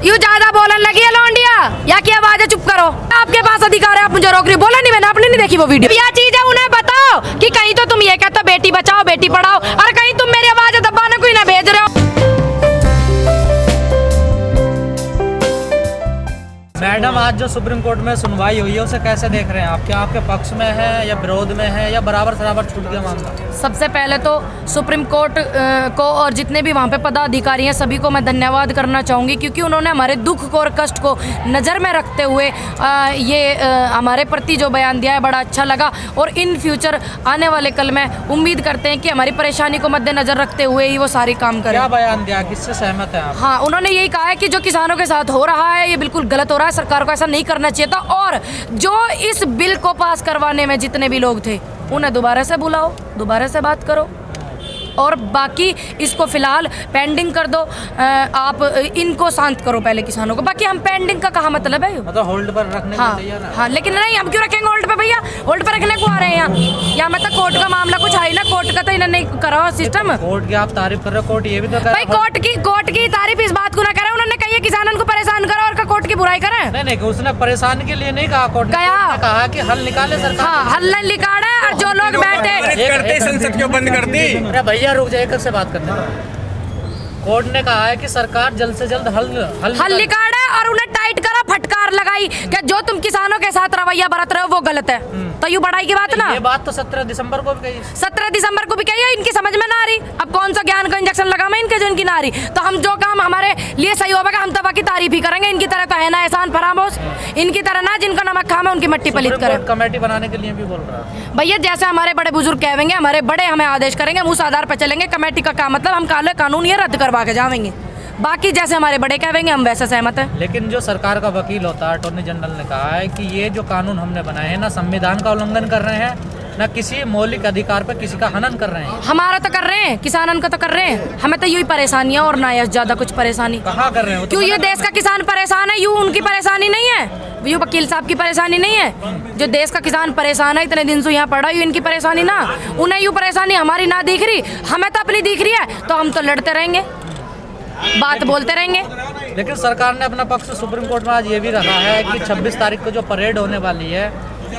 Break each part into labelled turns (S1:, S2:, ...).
S1: You ज्यादा बोलने लगी है लौंडिया, या की आवाज चुप करो। आपके पास अधिकार है, आप मुझे रोक रही हो। बोला नहीं मैंने, आपने नहीं देखी वो वीडियो। यह चीज है, उन्हें बताओ कि कहीं तो तुम ये कहते हो बेटी बचाओ बेटी पढ़ाओ, और कहीं तुम मेरी आवाज दबाने को ही ना भेज रहे हो।
S2: मैडम, आज जो सुप्रीम कोर्ट में सुनवाई हुई है उसे कैसे देख रहे हैं आप? क्या आपके पक्ष में है या विरोध में है या बराबर छूट गया मामला?
S1: सबसे पहले तो सुप्रीम कोर्ट को और जितने भी वहाँ पे पदाधिकारी हैं सभी को मैं धन्यवाद करना चाहूँगी, क्योंकि उन्होंने हमारे दुख को और कष्ट को नज़र में रखते हुए हमारे प्रति जो बयान दिया है बड़ा अच्छा लगा। और इन फ्यूचर आने वाले कल में उम्मीद करते हैं कि हमारी परेशानी को मद्देनजर रखते हुए ही वो सारी काम करें।
S2: क्या बयान दिया, किससे सहमत है आप?
S1: हाँ, उन्होंने यही कहा है कि जो किसानों के साथ हो रहा है ये बिल्कुल गलत हो रहा है, सरकार को ऐसा नहीं करना चाहिए था, और जो इस बिल को पास करवाने में जितने भी लोग थे उन्हें दोबारा से बुलाओ, दोबारा से बात करो, और बाकी इसको फिलहाल पेंडिंग कर दो। आप इनको शांत करो पहले किसानों को। बाकी हम पेंडिंग का कहा मतलब है,
S2: मतलब होल्ड पर रखने
S1: हाँ,
S2: के लिए तैयार है?
S1: हाँ, लेकिन नहीं, हम क्यों रखेंगे होल्ड पे भैया? होल्ड पे रखने को आ रहे हैं यहाँ मतलब कोर्ट का मामला कुछ है ना, कोर्ट का तो इन्होंने नहीं करा सिस्टम।
S2: कोर्ट की आप तारीफ कर रहे हो, कोर्ट ये भी तो
S1: भाई कोर्ट की तारीफ इस बात को ना करे, उन्होंने कही किसानों को परेशान करो और कोर्ट की बुराई करे।
S2: नहीं, उसने परेशान के लिए नहीं कहा, कोर्ट ने कहा कि हल निकाले सरकार।
S1: हाँ, हल निकाले, और जो लोग बैठे
S3: संसद क्यों बंद कर दी?
S2: अरे भैया रुक जाए, एक से बात करते हैं। कोर्ट ने कहा है कि सरकार जल्द से जल्द हल
S1: निकाले और उन्हें टाइट करा, फटकार लगाई कि जो तुम किसानों के साथ रवैया बरत रहे हो वो गलत है। तो यू बढ़ाई की बात ना,
S2: ये बात तो 17 दिसंबर को भी कही।
S1: 17 दिसंबर को भी कही है, इनकी समझ में ना आ रही। अब कौन सा ज्ञान का इंजेक्शन लगा मैं इनके जो इनकी ना आ रही? तो हम जो काम हमारे लिए सही होगा हम तब की तारीफ ही करेंगे। इनकी तरह तो है ना एहसान फरामोश, इनकी तरह ना जिनका नमक खाम है उनकी मट्टी पलीत करें।
S2: कमेटी बनाने के लिए भी बोल रहा है
S1: भैया, जैसे हमारे बड़े बुजुर्ग कहेंगे, हमारे बड़े हमें आदेश करेंगे, हम उस आधार पर चलेंगे। कमेटी का काम मतलब हम काले कानून ये रद्द करवा के जाएंगे, बाकी जैसे हमारे बड़े कहेंगे हम वैसे सहमत हैं।
S2: लेकिन जो सरकार का वकील होता है, अटॉर्नी जनरल ने कहा है कि ये जो कानून हमने बनाए हैं ना संविधान का उल्लंघन कर रहे हैं, ना किसी मौलिक अधिकार पर किसी का हनन कर रहे हैं।
S1: हमारा तो कर रहे हैं, किसानन का तो कर रहे हैं, हमें तो यही परेशानी है और ना या ज्यादा कुछ परेशानी।
S2: कहाँ कर रहे हो?
S1: क्यों ये देश का किसान परेशान है, यूं उनकी परेशानी नहीं है, यूं वकील साहब की परेशानी नहीं है। जो देश का किसान परेशान है, इतने दिन से यहाँ पड़ा, यूं इनकी परेशानी ना, उन्हें यूं परेशानी हमारी ना दिख रही, हमें तो अपनी दिख रही है, तो हम तो लड़ते रहेंगे, बात बोलते रहेंगे।
S2: लेकिन सरकार ने अपना पक्ष सुप्रीम कोर्ट में आज ये भी रखा है कि 26 तारीख को जो परेड होने वाली है,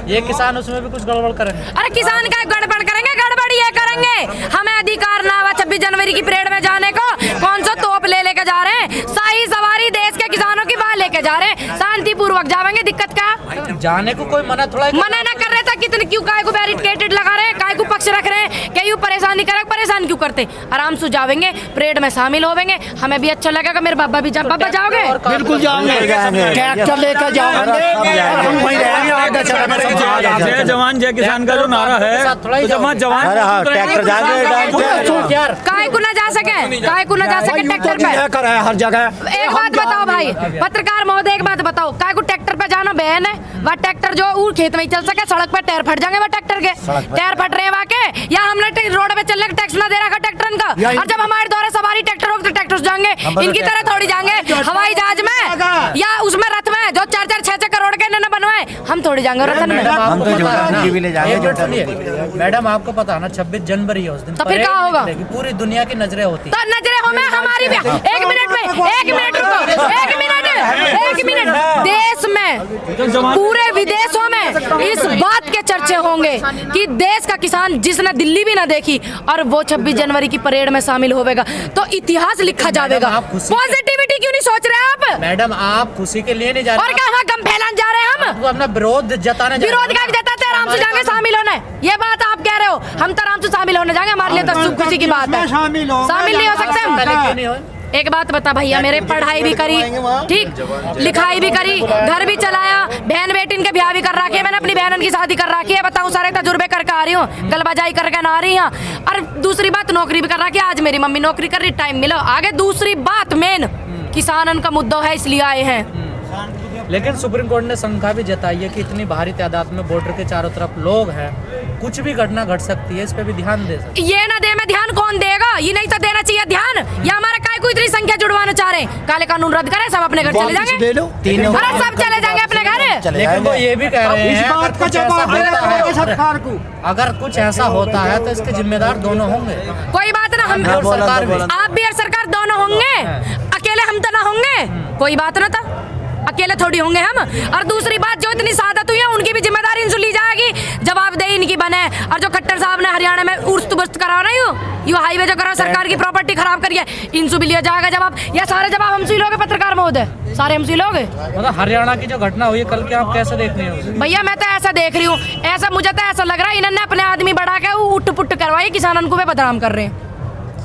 S2: ये किसान उसमें भी कुछ गड़बड़ करेंगे।
S1: अरे किसान का गड़बड़ करेंगे? गड़बड़ ये करेंगे, हमें अधिकार ना हुआ 26 जनवरी की परेड में जाने को। कौन सा तोप लेके जा रहे हैं? शाही सवारी देश के किसानों की वहाँ लेके जा रहे हैं, शांतिपूर्वक जाएंगे। दिक्कत क्या?
S2: जाने को कोई मना थोड़ा
S1: मना ना कर रहे थे, कितने क्यों काय को बैरिकेडेड लगा रहे हैं, काय को पक्ष रख रहे हैं, क्या यू परेशानी करे? परेशान क्यों करते? आराम से जावेंगे, परेड में शामिल होवेंगे, हमें भी अच्छा लगेगा। मेरे बाबा भी बाबा जाओगे?
S4: बिल्कुल जाओगे, ट्रैक्टर लेकर जाओगे।
S3: जय जवान जय किसान का जो नारा है, तो जवान
S4: ट्रैक्टर
S1: काय को ना जा सके, काय को ना जा सके ट्रैक्टर पे
S4: हर जगह।
S1: एक बात बताओ भाई पत्रकार महोदय, एक बात बताओ, काय को ट्रैक्टर पे जाना बहन है? वह ट्रैक्टर जो वो खेत में ही चल सके, सड़क पे टायर फट जाएंगे, वह ट्रैक्टर के टायर फट रहे हैं वहाँ के, या हमने रोड पे चलने का टैक्स ना दे रखा ट्रैक्टर का, और जब हमारे द्वारा सवारी ट्रैक्टर हो तो ट्रैक्टर जाएंगे। इनकी तरह थोड़ी जाएंगे हवाई जहाज में या उसमें रथ में जो 4-4, 6-6 करोड़ के न बनवाए, हम थोड़ी जाएंगे रथ में।
S2: मैडम आपको पता है ना 26 जनवरी है उस दिन,
S1: तो फिर क्या होगा?
S2: पूरी दुनिया की नजरें होती
S1: तो नजरें हमें हमारी भी। एक मिनट देश में पूरे विदेशों में इस बात के चर्चे होंगे कि देश का किसान जिसने दिल्ली भी ना देखी और वो 26 जनवरी की परेड में शामिल होगा, तो इतिहास लिखा जाएगा। पॉजिटिविटी क्यों नहीं सोच रहे आप?
S2: मैडम आप खुशी के लिए नहीं जा रहे,
S1: और क्या वहाँ गम फैलाने जा रहे हैं हम?
S2: आपको अपना विरोध जताने जा रहे हैं।
S1: विरोध का जताते आराम से जाएंगे शामिल होने, ये बात आप कह रहे हो। हम तो आराम से शामिल होने जाएंगे, हमारे लिए तो खुशी की बात है। शामिल नहीं हो सकते हम? एक बात बता भैया, मेरे पढ़ाई भी करी, ठीक, लिखाई भी करी, घर भी चलाया, बहन बेटी के ब्याह भी कर रखी है, मैंने अपनी बहन की शादी कर रखी है, बताऊं सारे तजुर्बे करके आ रही हूँ, गलबाजाई करके ना आ रही हूँ। और दूसरी बात, नौकरी भी कर रखी है, आज मेरी मम्मी नौकरी कर रही, टाइम मिलो आगे। दूसरी बात मेन किसानन का मुद्दा है, इसलिए आए हैं।
S2: लेकिन सुप्रीम कोर्ट ने शंका भी जताई है कि इतनी भारी तादाद में बॉर्डर के चारों तरफ लोग हैं, कुछ भी घटना घट सकती है, इस पे भी ध्यान दे सकते।
S1: ये ना दे में ध्यान कौन देगा? ये नहीं तो देना चाहिए ध्यान, या हमारा काय को इतनी संख्या जुड़वाना चाह रहे हैं? काले कानून रद्द करें, सब अपने घर चले जाएंगे, अरे सब चले जाएंगे अपने घर।
S2: लेकिन वो ये भी कह रहे हैं अगर कुछ ऐसा होता है तो इसके जिम्मेदार दोनों होंगे।
S1: कोई बात ना, हम
S2: सरकार भी,
S1: आप भी और सरकार दोनों होंगे। अकेले हम तो ना होंगे, कोई बात ना था, अकेले थोड़ी होंगे हम। और दूसरी बात, जो इतनी सादत हुई है उनकी भी जिम्मेदारी इनसे ली जाएगी, जवाबदेही इनकी बने। और जो खट्टर साहब ने हरियाणा में उर्स्त बुस्त करा रहा यू हाईवे जो करा, सरकार की प्रॉपर्टी खराब करिए, इनसे भी लिया जाएगा जवाब। या सारे जवाब हमसे लोगे पत्रकार महोदय, सारे हमसे लोगे।
S2: मतलब हरियाणा की जो घटना हुई है कल की, आप कैसे देख रहे हो?
S1: भैया मैं तो ऐसा देख रही हूँ, ऐसा मुझे तो ऐसा लग रहा है इन्होंने अपने आदमी बढ़ा के उठ पुट करवाई, किसानों को वे बदनाम कर रहे हैं,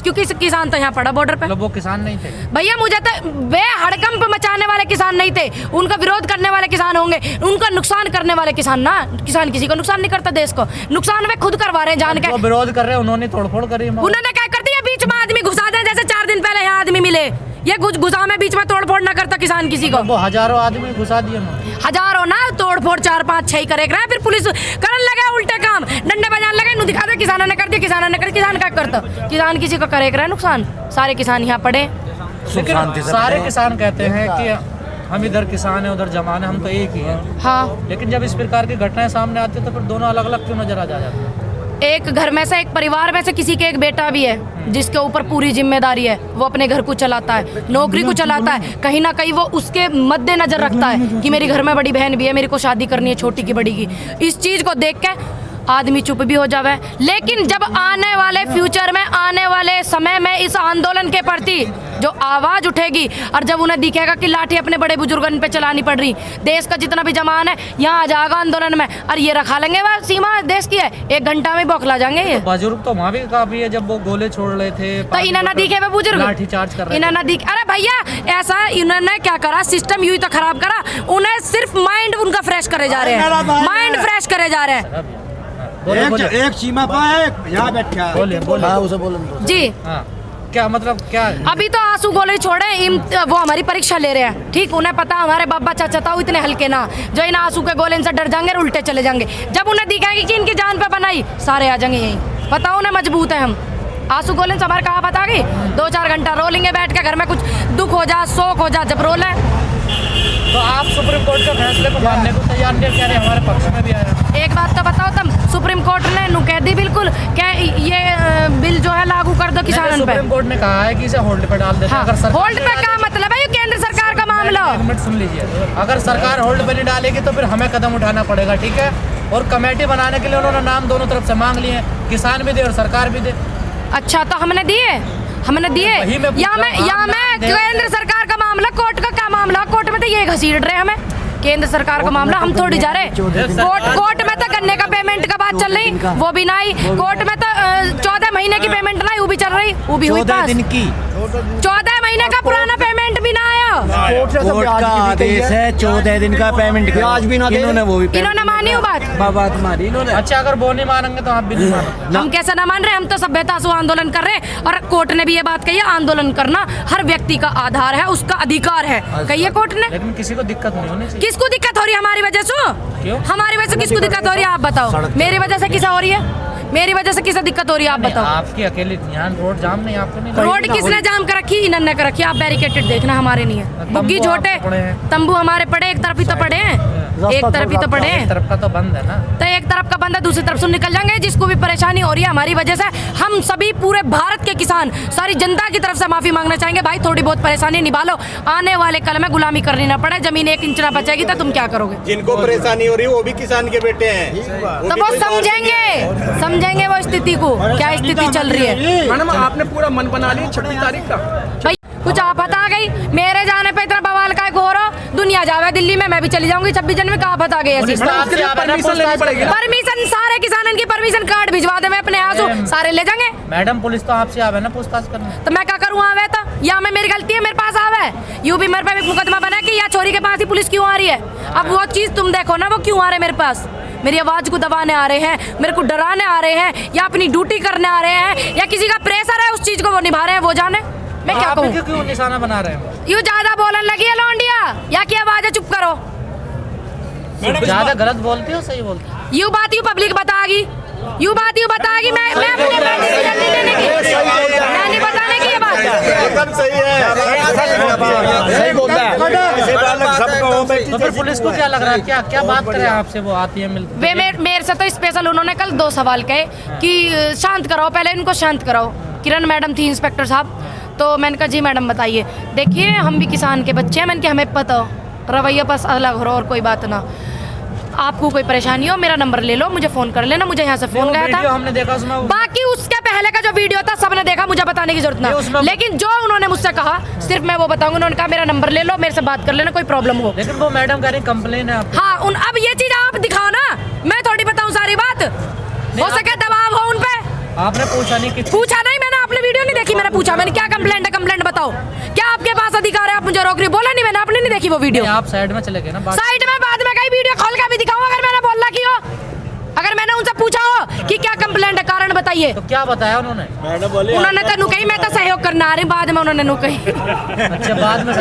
S1: क्योंकि किसान तो यहाँ पड़ा बॉर्डर पे।
S2: मतलब वो किसान नहीं थे
S1: भैया, मुझे तो वे हड़कंप मचाने वाले किसान नहीं थे, उनका विरोध करने वाले किसान होंगे, उनका नुकसान करने वाले किसान ना। किसान किसी को नुकसान नहीं करता, देश को नुकसान वे खुद करवा रहे हैं जान के।
S2: वो विरोध कर रहे हैं, उन्होंने तोड़फोड़ करी।
S1: उन्होंने क्या कर दिया, बीच में आदमी घुसा दे, जैसे 4 दिन पहले यहाँ आदमी मिले, ये घुसा में बीच में तोड़फोड़ ना करता किसान किसी को।
S2: वो हजारों आदमी घुसा दिए उन्होंने।
S1: हजारों ना, तोड़फोड़ 4-5-6 करेगा, फिर पुलिस करने लगे उल्टे काम, डंडे बजाने लगे, नु दिखा दे किसानों ने कर दिया, किसानों ने कर, किसान क्या करता, किसान किसी को करेगा नुकसान। सारे किसान यहाँ पड़े,
S2: लेकिन सारे किसान कहते हैं कि हम इधर किसान है उधर जवान है, हम तो एक ही हैं।
S1: हाँ,
S2: लेकिन जब इस प्रकार की घटनाएं सामने आती है तो फिर दोनों अलग अलग क्यों नजर आ जाते हैं?
S1: एक घर में से, एक परिवार में से किसी के एक बेटा भी है जिसके ऊपर पूरी जिम्मेदारी है, वो अपने घर को चलाता है, नौकरी को चलाता है, कहीं ना कहीं वो उसके मद्देनजर रखता है कि मेरी घर में बड़ी बहन भी है, मेरे को शादी करनी है छोटी की बड़ी की। इस चीज़ को देख के आदमी चुप भी हो जावे। लेकिन जब आने वाले फ्यूचर में, आने वाले समय में इस आंदोलन के प्रति जो आवाज़ उठेगी और जब उन्हें दिखेगा कि लाठी अपने बड़े बुजुर्गों पे चलानी पड़ रही, देश का जितना भी जमान है यहाँ आ जाएगा आंदोलन में, और ये रखा लेंगे वह सीमा देश की है, 1 घंटा में बौखला जाएंगे ये।
S2: बुजुर्ग तो वहाँ भी काफी है, जब वो गोले छोड़ रहे थे
S1: तो इन्हें ना दिखे वे बुजुर्ग,
S2: लाठी चार्ज कर रहे
S1: इन्हें ना दिखे। अरे भैया, ऐसा इन्होंने क्या करा, सिस्टम यूं ही तो खराब करा, उन्हें सिर्फ माइंड उनका फ्रेश करे जा रहे हैं, माइंड फ्रेश करे जा रहे हैं।
S5: एक सीमा पर यहाँ बैठा है।
S2: बोलिए
S1: जी
S2: हाँ, क्या मतलब क्या?
S1: अभी तो आंसू गोले छोड़े, वो हमारी परीक्षा ले रहे हैं, ठीक, उन्हें पता हमारे बाबा चाचा था इतने हल्के ना, जो इन आंसू के गोले इनसे डर जाएंगे और उल्टे चले जाएंगे। जब उन्हें दिखाएगी कि इनकी जान पे बनाई, सारे आ जाएंगे यहीं, पता उन्हें मजबूत है हम। आंसू गोले से हमारे कहाँ पता गई, 2-4 घंटा रोलेंगे बैठ के, घर में कुछ दुख हो जा, शोक हो जा, जब रोले।
S2: तो आप सुप्रीम कोर्ट के फैसले को मानने को तैयार नहीं, कह रहे हमारे पक्ष में भी आया।
S1: एक बात तो बताओ तुम, सुप्रीम कोर्ट ने नु कह दी बिल्कुल क्या ये बिल जो है लागू कर दो किसानों पे।
S2: सुप्रीम कोर्ट ने कहा है कि इसे होल्ड पे डाल देते हैं।
S1: हाँ,
S2: अगर
S1: होल्ड पे क्या मतलब है, ये केंद्र सरकार का मामला।
S2: एक मिनट सुन लीजिए, अगर सरकार होल्ड पे नहीं डालेगी तो फिर हमें कदम उठाना पड़ेगा, ठीक है? और कमेटी बनाने के लिए उन्होंने नाम दोनों तरफ से मांग लिए, किसान भी दे और सरकार भी दे।
S1: अच्छा, तो हमने दिए या मैं केंद्र सरकार का मामला, कोर्ट का क्या मामला, कोर्ट में तो ये घसीट रहे हमें, केंद्र सरकार का मामला, हम थोड़ी जा रहे। कोर्ट में तो गन्ने का पेमेंट का बात चल रही, वो भी नहीं। कोर्ट में तो 14 महीने की पेमेंट नहीं, वो भी चल रही, वो भी हुई पास। 14 महीने का पुराना पेमेंट भी ना आया।
S4: कोर्ट का आदेश है 14 दिन का पेमेंट, आज भी ना इन्होंने वो भी
S1: इन्होंने मानी वो बात
S4: मानी इन्होंने।
S2: अच्छा, अगर वो नहीं मानेंगे तो आप भी नहीं मानोगे?
S1: हम कैसे ना मान रहे, हम तो सभ्यता से आंदोलन कर रहे हैं, और कोर्ट ने भी ये बात कही है, आंदोलन करना हर व्यक्ति का आधार है, उसका अधिकार है, कही है कोर्ट ने।
S2: लेकिन किसी को दिक्कत नहीं होनी चाहिए।
S1: किसको दिक्कत हो रही है हमारी वजह से?
S2: क्यों?
S1: हमारी वजह से किसको दिक्कत हो रही है आप बताओ? मेरी वजह से किसे हो रही है? मेरी वजह से किसे दिक्कत हो रही है आप बताओ?
S2: आपकी अकेले यहाँ रोड जाम नहीं, आपको नहीं?
S1: रोड किसने जाम कर रखी? इन्होंने कर रखी। आप बैरिकेटेड देखना, हमारे नहीं है। बुग्गी छोटे तंबू हमारे पड़े, एक तरफ ही तो पड़े हैं, एक तरफ ही तो पड़े हैं।
S2: एक तरफ का तो बंद है ना,
S1: तो एक तरफ का बंद है, दूसरी तरफ से निकल जाएंगे। जिसको भी परेशानी हो रही है हमारी वजह से, हम सभी पूरे भारत के किसान, सारी जनता की तरफ से माफी मांगना चाहेंगे। भाई थोड़ी बहुत परेशानी निभालो, आने वाले कल में गुलामी करनी ना पड़े। जमीन 1 इंच ना बचेगी तो तुम क्या करोगे?
S5: जिनको परेशानी हो रही है वो भी किसान के बेटे हैं,
S1: तो वो समझेंगे वो स्थिति को, क्या स्थिति चल रही है।
S6: मैडम आपने पूरा मन बना लिया 26 तारीख का?
S1: भाई कुछ आफत आ गई, मेरे जाने पे इतना बवाल का हो रहा, दुनिया जावे दिल्ली में, मैं भी चली जाऊंगी 26 जनवरी में। आफत आ गई ऐसी,
S6: परमिशन लेनी पड़ेगी।
S1: परमिशन सारे किसानों की परमिशन कार्ड भिजवा दे, मैं अपने यहाँ सारे ले जाएंगे।
S2: मैडम पुलिस तो आपसे आवे ना पूछताछ करने,
S1: तो मैं क्या करूँ आवे तो, या मैं मेरी गलती है मेरे पास आवे, यूं भी मेरे पे मुकदमा बना कि या छोरी के पास ही पुलिस क्यों आ रही है। अब वो चीज तुम देखो ना, वो क्यों आ रहे हैं मेरे पास, मेरी आवाज को दबाने आ रहे हैं, मेरे को डराने आ रहे हैं, या अपनी ड्यूटी करने आ रहे हैं, या किसी का प्रेशर है उस चीज को वो निभा रहे हैं, वो जाने। मैं क्या कहूँ?
S2: क्यों निशाना बना रहे हैं?
S1: यूं ज्यादा बोलने लगी है लौंडिया, या की आवाज है, चुप करो।
S2: ज्यादा गलत बोलती हो, सही बोलती हो?
S1: यूं बात यूं पब्लिक बताएगी, यूं बात यूं बताएगी। मैं अपने डिसीजन नहीं लेने की, मैं नहीं बताने की ये बात।
S5: एकदम सही है,
S4: सही बोलता है।
S2: तो फिर पुलिस को क्या लग रहा है, क्या बात करें आपसे, वो आती है मिलती
S1: वे मेरे से तो स्पेशल उन्होंने कल 2 सवाल कहे कि शांत कराओ, पहले इनको शांत कराओ। किरण मैडम थी इंस्पेक्टर साहब, तो मैंने कहा जी मैडम बताइए। देखिए हम भी किसान के बच्चे हैं, मैंने कहा हमें पता हो, रवैया बस अलग हो और कोई बात ना, आपको कोई परेशानी हो मेरा नंबर ले लो, मुझे फ़ोन कर लेना। मुझे यहाँ से फ़ोन गया था,
S2: हमने देखा उसमें,
S1: बाकी उसके पहले का जो वीडियो था सबने देखा, मुझे बताने की जरूरत ना। लेकिन जो उन्होंने मुझसे कहा सिर्फ मैं वो बताऊंगा, उन्होंने कहा मेरा नंबर ले लो, मेरे से बात कर लेना, कोई प्रॉब्लम हो।
S2: लेकिन वो मैडम कह रही कंप्लेन है आपको।
S1: हाँ अब ये चीज़ आप दिखाओ ना, मैं थोड़ी बताऊँ सारी बात, हो सके दबाव हो उन पे।
S2: आपने पूछा नहीं कि
S1: पूछा नहीं मैंने, आपने वीडियो नहीं देखी, मैंने पूछा मैंने क्या कंप्लेंट है, कंप्लेंट बताओ, क्या आपके पास अधिकार है, आप मुझे रोक रही, बोला नहीं मैंने, आपने नहीं देखी वो वीडियो।
S2: आप साइड में चले गए ना,
S1: साइड में बाद में कहीं वीडियो खोल के भी दिखाऊं, अगर मैंने बोला की हो, अगर मैंने उनसे पूछा हो कि क्या कंप्लेंट है, कारण बताइए,
S2: तो क्या बताया उन्होंने?
S1: उन्होंने तो नु कही मैं तो सहयोग करना आ रही, बाद में उन्होंने नु कही
S2: अच्छा बाद में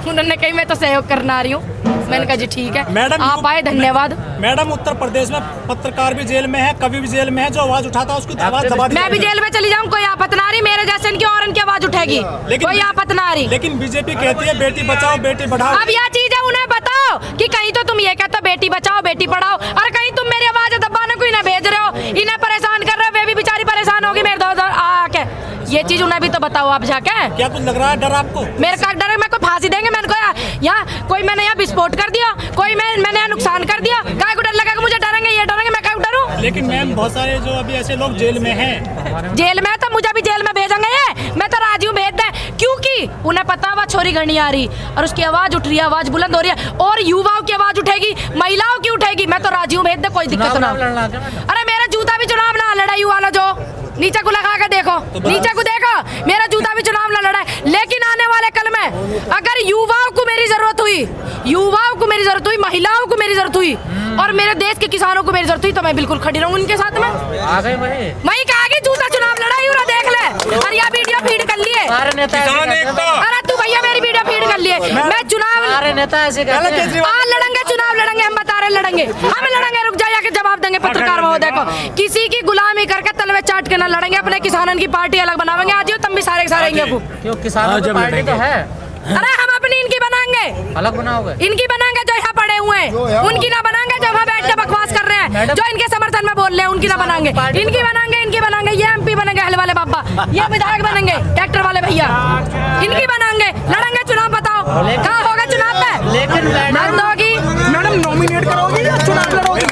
S1: उन्होंने कही मैं तो सहयोग करना आ रही हूँ। मैंने कहा जी ठीक है
S3: मैडम,
S1: आप आए, धन्यवाद।
S3: मैडम उत्तर प्रदेश में पत्रकार भी जेल में है, कवि भी जेल में है, जो आवाज उठाता है उसकी आवाज दबा दी
S1: मैं भी जेल में चली जाऊँ, कोई आपत ना आ रही, मेरे जैसे इनकी और इनकी आवाज उठेगी, कोई आपत ना आ रही।
S3: लेकिन बीजेपी कहती है बेटी बचाओ बेटी बढ़ाओ।
S1: अब यह चीज है, उन्हें बताओ कि कहीं तो तुम ये कहते हो बेटी बचाओ बेटी पढ़ाओ, और कहीं तुम मेरी आवाज दबाने को इन्हें भेज रहे हो, इन्हें परेशान कर रहे हो, वे भी बेचारी परेशान होगी मेरे दो आके। ये चीज उन्हें भी तो बताओ आप जाके।
S3: क्या कुछ लग रहा है डर आपको?
S1: मेरे का डर है, मैं कोई फांसी देंगे, मैंने कहा यहाँ कोई मैंने यहाँ विस्फोट कर दिया, कोई मैंने यहाँ नुकसान कर दिया, काय को डर लगेगा, मुझे डरेंगे ये डरेंगे, मैं क्यों डरूं?
S3: लेकिन मैम बहुत सारे जो अभी ऐसे लोग जेल में हैं।
S1: जेल में तो मुझे भी जेल में भेजेंगे ये, मैं तो राजी हूँ भेज दे, क्योंकि उन्हें पता वह छोरी घनी आ रही और उसकी आवाज उठ रही है, आवाज बुलंद हो रही है, और युवाओं की आवाज उठेगी, महिलाओं की उठेगी, मैं तो राजी हूँ भेज दे, कोई दिक्कत ना। अरे मेरा जूता भी चुनाव ना लड़ाई वाला, जो नीचे को लगा के देखो, नीचे को देखो, मेरा जूता भी चुनाव ना लड़ा है। लेकिन आने वाले कल में अगर युवाओं को मेरी जरूरत हुई, युवाओं को मेरी जरूरत हुई, महिलाओं को मेरी जरूरत हुई, और मेरे देश के किसानों को मेरी जरूरत हुई, तो मैं बिल्कुल खड़ी रहूं उनके साथ में।
S2: आ गए वही
S1: मैं कहा कि जूता चुनाव लड़ाई हो रहा, देख ले, और यह वीडियो फीड कर लिए। अरे तू भैया मेरी वीडियो फीड कर लिए, मैं चुनाव
S2: सारे नेता ऐसे कहते हैं।
S1: लड़ेंगे, चुनाव लड़ेंगे, हम बता रहे लड़ेंगे, हम लड़ेंगे, रुक जाइए के जवाब देंगे पत्रकार वो। देखो किसी की गुलामी करके तलवे चाट के ना लड़ेंगे, अपने किसानों की पार्टी अलग बनावेंगे, आज तुम भी सारे सारे
S2: क्यों किसानों की पार्टी तो है।
S1: अरे हम अपनी इनकी बनाएंगे,
S2: अलग बनाओगे?
S1: इनकी बनाएंगे जो यहाँ पड़े हुए हैं, उनकी ना बनाएंगे जो वहाँ बैठ के बकवास कर रहे हैं, जो इनके समर्थन में बोल रहे हैं, उनकी ना बनाएंगे, इनकी बनाएंगे, इनकी बनाएंगे। ये एमपी बनेंगे हल वाले बाबा, ये विधायक बनेंगे ट्रैक्टर वाले भैया, इनकी बनाएंगे, लड़ेंगे चुनाव। बताओ कहाँ होगा चुनाव में? लेकिन
S6: मैडम नॉमिनेट करोगी या चुनाव लड़ोगी?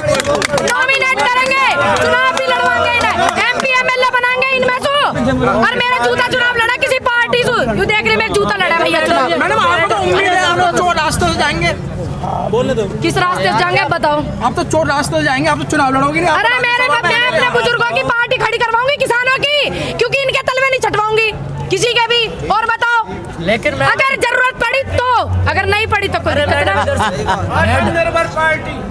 S1: नॉमिनेट करेंगे, चुनाव भी लड़वाएंगे, इन्हें एमपी एमएलए बनाएंगे इनमें से। और मेरा जूता चुनाव लड़ा किसी पार्टी से, यू देख रहे मैं जूता लड़ा भैया चुनाव।
S6: मैडम आपको तो उम्मीद है आप तो चोर रास्ते से जाएंगे।
S3: बोलने दो,
S1: किस रास्ते से जाएंगे बताओ?
S6: आप तो चोर रास्ते से जाएंगे, आप तो चुनाव लड़ोगी नहीं।
S1: अरे मैं अपने बुजुर्गों की पार्टी खड़ी करवाऊंगी, किसानों की, क्योंकि इनके तलवे नहीं छटवाऊंगी किसी के भी। और बताओ
S2: लेकिन
S1: अगर जरूरत पड़ी तो, अगर नहीं पड़ी तो कोई दिक्कत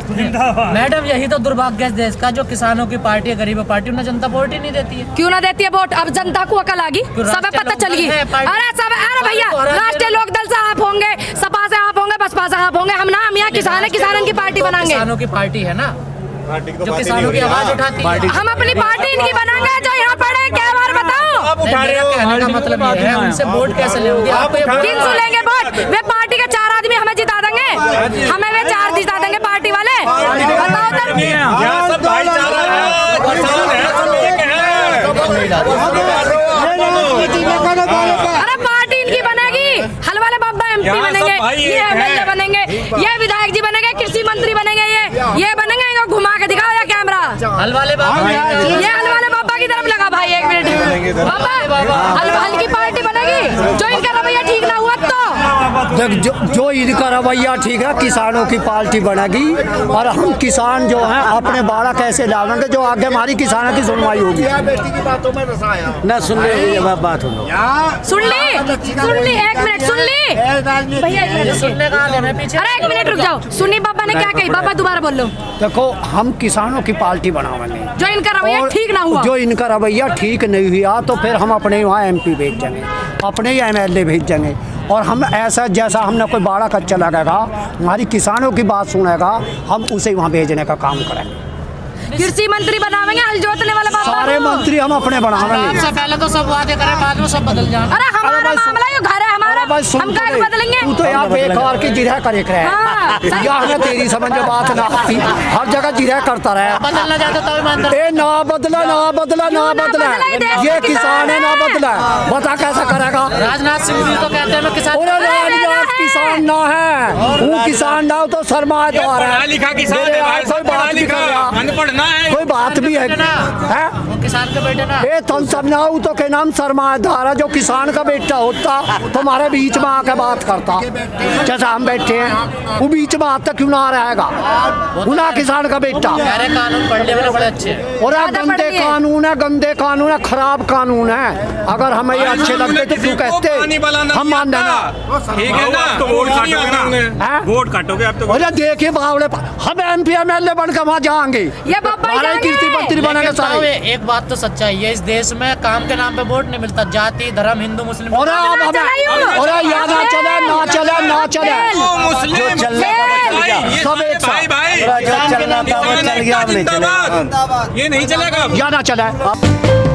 S2: नहीं। मैडम यही तो दुर्भाग्य है देश का, जो किसानों की पार्टी है, गरीब पार्टी, उन्हें जनता वोट ही नहीं देती है।
S1: क्यों ना देती है वोट? अब जनता को अकल आ गई, सब पता चल गई। अरे भैया राष्ट्रीय लोकदल से आप होंगे, सपा से आप होंगे, बसपा से आप होंगे, हम यहाँ किसान है, किसानों की पार्टी बनाएंगे।
S2: किसानों की पार्टी है ना, जो किसानों की आवाज उठाती है।
S1: हम अपनी पार्टी इनकी बनाएंगे, जो यहाँ पड़े क्या बार बताओ।
S2: कहने का मतलब ये है, उनसे वोट कैसे लेंगे?
S1: किन से लेंगे वोट? वे पार्टी के 4 आदमी हमें जिता देंगे, हमें वे 4 जिता देंगे पार्टी वाले। बताओ तब अरे पार्टी इनकी बनेगी, हल वाले बाबा एमपी बनेंगे, ये एमएलए बनेंगे, ये विधायक जी बनेंगे, कृषि मंत्री बनेंगे, ये बनेंगे। इनको घुमा के दिखाओ या कैमरा,
S2: हल वाले बाबा,
S1: ये हल वाले बाबा की तरफ लगा भाई, 1 मिनट बाबा, हल की पार्टी बनेगी, जो इनका रवैया ठीक ना हुआ तो
S4: जो इनका रवैया ठीक है, किसानों की पार्टी बनेगी, और हम किसान जो हैं अपने बाड़ा कैसे लावेंगे, जो आगे हमारी किसानों की सुनवाई होगी।
S5: बेटी की बातों में रसाया
S4: न सुन ले बात
S1: सुन ली 1 मिनट सुन ली भैया,
S2: सुनने का आगे पीछे।
S1: अरे 1 मिनट रुक जाओ, सुनी बाबा ने क्या कही, बाबा दोबारा बोल लो।
S4: देखो हम किसानों की पार्टी बनावेंगे,
S1: जो इनका रवैया ठीक ना हुआ,
S4: जो इनका रवैया ठीक नहीं हुआ, तो फिर हम अपने वहाँ एमपी भेज देंगे, अपने ही एमएलए भेज देंगे, और हम ऐसा जैसा हमने कोई बाड़ा कच्चा लगेगा, हमारी किसानों की बात सुनेगा, हम उसे वहाँ भेजने का काम करेंगे।
S1: कृषि मंत्री बनावेंगे हल जोतने वाले बाबा
S4: सारे
S1: को।
S4: मंत्री हम अपने बनावेंगे।
S2: सबसे पहले तो सब वादे करें, बाद में सब बदल जाए।
S1: अरे हमारा
S4: भाई सुन-
S1: मामला ये घर है हमारा,
S4: भाई सुन
S1: हम
S4: तो
S1: क्या
S4: ले।
S1: बदलेंगे।
S4: तू तो यहाँ बेकार की जिरह करे
S1: हाँ, सही।
S4: यहाँ में तेरी समझ में बात ना आती, हर जगह जिरह करता रहे।
S2: बदलना चाहते तो मैं अंदर
S4: ए ना बदला ना बदला ना बदला,
S1: ही देश
S4: ये
S1: के
S4: किसान है ना बदला, बता कैसा करेगा।
S2: राजनाथ सिंह भी तो कहते हैं मैं किसान।
S4: पूरे राजनाथ किसान ना है, वो किसान ना हो तो सरमाएदार है।
S7: पढ़ा लिखा किसान
S4: मेरे
S7: है
S4: यहाँ
S7: भाई,
S4: कोई
S7: सब पढ़ा
S4: बात भी
S7: लिखा,
S4: कर रहा,
S7: अनपढ़ ना है।
S4: कोई बात भी है हैं?
S2: वो किसान के बेटे ना।
S4: ए तुम समझाओ तो के नाम सरमाएदार है, जो किसान का बेटा होता तुम्हारे बीच में आके बात करता, जैसा हम बैठे हैं वो बीच में आता क्यों ना रहेगा, उना किसान का बेटा।
S2: सारे कानून पढ़ने वाले बड़े अच्छे हैं।
S4: और ये
S1: ज्यादा
S4: गंदे
S1: पढ़ लिए।
S4: कानून है, गंदे कानून है, खराब कानून है। अगर हमें ये अच्छे लगते तो क्यों कहते, हम मान देना।
S7: ठीक है ना,
S8: तो वोट काटोगे ना,
S4: हैं?
S8: वोट काटोगे आप तो।
S4: और ये देखिए बावड़े, हम MP MLA बनकर वहाँ जाएंगे,
S1: ये बाबा
S4: हमारे
S1: जाएंगे।
S4: कीर्ति मंत्री बनेंगे
S2: लेकिन ताऊ,
S4: सारे।
S2: एक बात तो सच्चाई है, इस देश में काम के नाम पे वोट नहीं मिलता, जाति धर्म हिंदू मुस्लिम।
S4: और अब हमें और यहाँ ना चले ना चले ना चले,
S7: मुस्लिम
S4: सब एक साथ।
S7: भाई
S5: जो चलना था वो चल गया, अब नहीं चलेगा।
S7: ये नहीं चलेगा।
S4: या ना चले।